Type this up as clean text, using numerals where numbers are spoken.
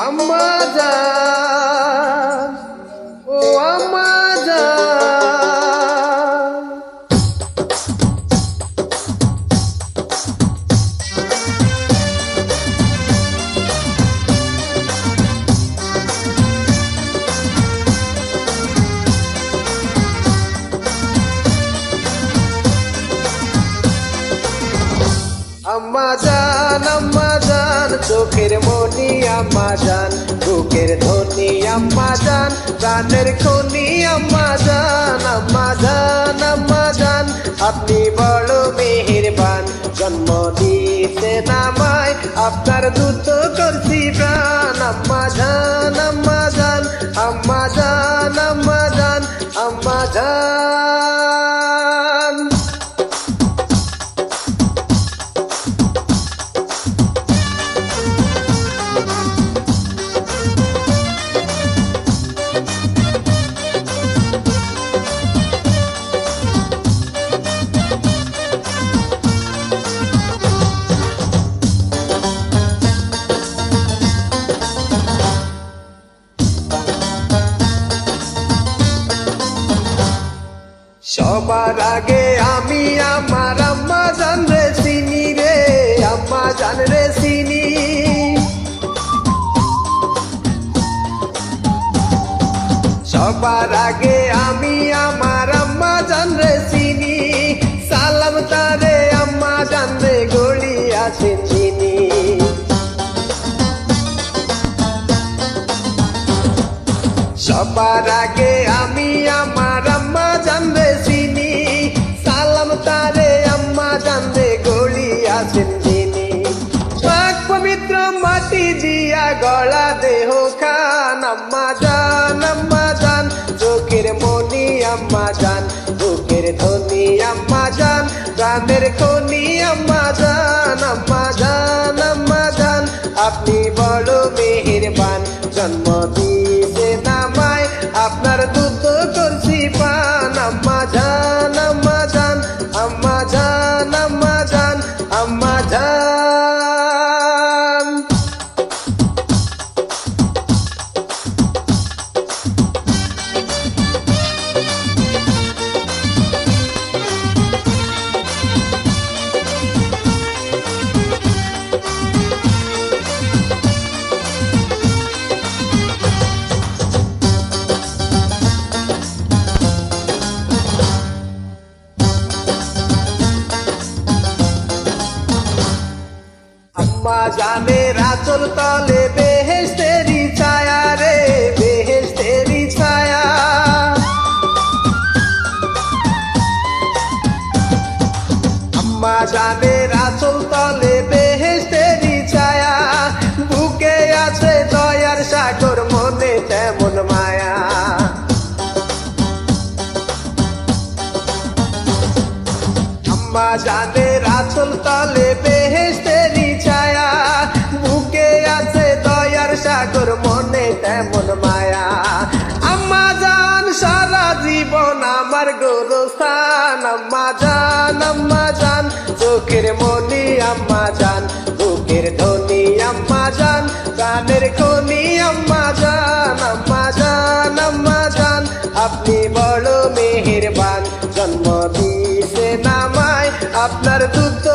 আম্মা জান, ও আম্মা জান, আম্মা জান, চোখের মনি আম্মা জান, বুকের ধনি আম্মা জান, প্রাণের খনি আম্মা জান, আম্মা জান, আম্মা জান, আপনি বড় মেহেরবান, জন্ম দিতে নামায় আপনার দুধ করছি প্রাণ, আম্মা জান, আম্মা জান, আম্মা জান, আম্মা জান, আম্মা জান। সবার আগে আমি আমার আম্মা জান রে চিনি রে, আম্মা জান রে চিনি। সবার আগে আমি আমার আম্মা জান রে চিনি, সালাম তারে আম্মা জান রে গড়ি আছেন চিনি। সবার আগে আমি আমার আম্মা জান রে চিনি, সালাম তারে আম্মা জান রে গড়ি আছেন যিনি। পাক পবিত্র মাটি দিয়া গড়া দেহ খান, আম্মা জান, আম্মা জান, চোখের মনি আম্মা জান, বুকের ধনি আম্মা জান, প্রাণের খনি আম্মা জান, আম্মা জান, আম্মা জান, আপনি বড় মেহেরবান, জন্ম দিতে নামায় আপনার দুধ করছি পান, আম্মা জান, আম্মা জান, আম্মা জান, আম্মা জান, আম্মা জান। আম্মা জানের আঁচল তলে বেহেশতেরি ছায়া রে, বেহেশতেরি ছায়া। আম্মা জানের আঁচল তলে বেহেশতেরি ছায়া, বুকে আছে দয়ার সাগর, মনে তেমন মায়া। আম্মা জানের আঁচল তলে বেহেশতেরি ছায়া, বুকে আছে দয়ার সাগর, মনে তেমন মায়া। আম্মা জান সারা জীবন আমার গোরস্থান, আম্মা জান, আম্মা জান, চোখের মনি আম্মা জান, বুকের ধনি আম্মা জান, প্রাণের খনি আম্মা জান, আম্মা জান, আম্মা জান, আপনি বড় মেহেরবান, জন্ম দিতে নামায় আপনার দুধ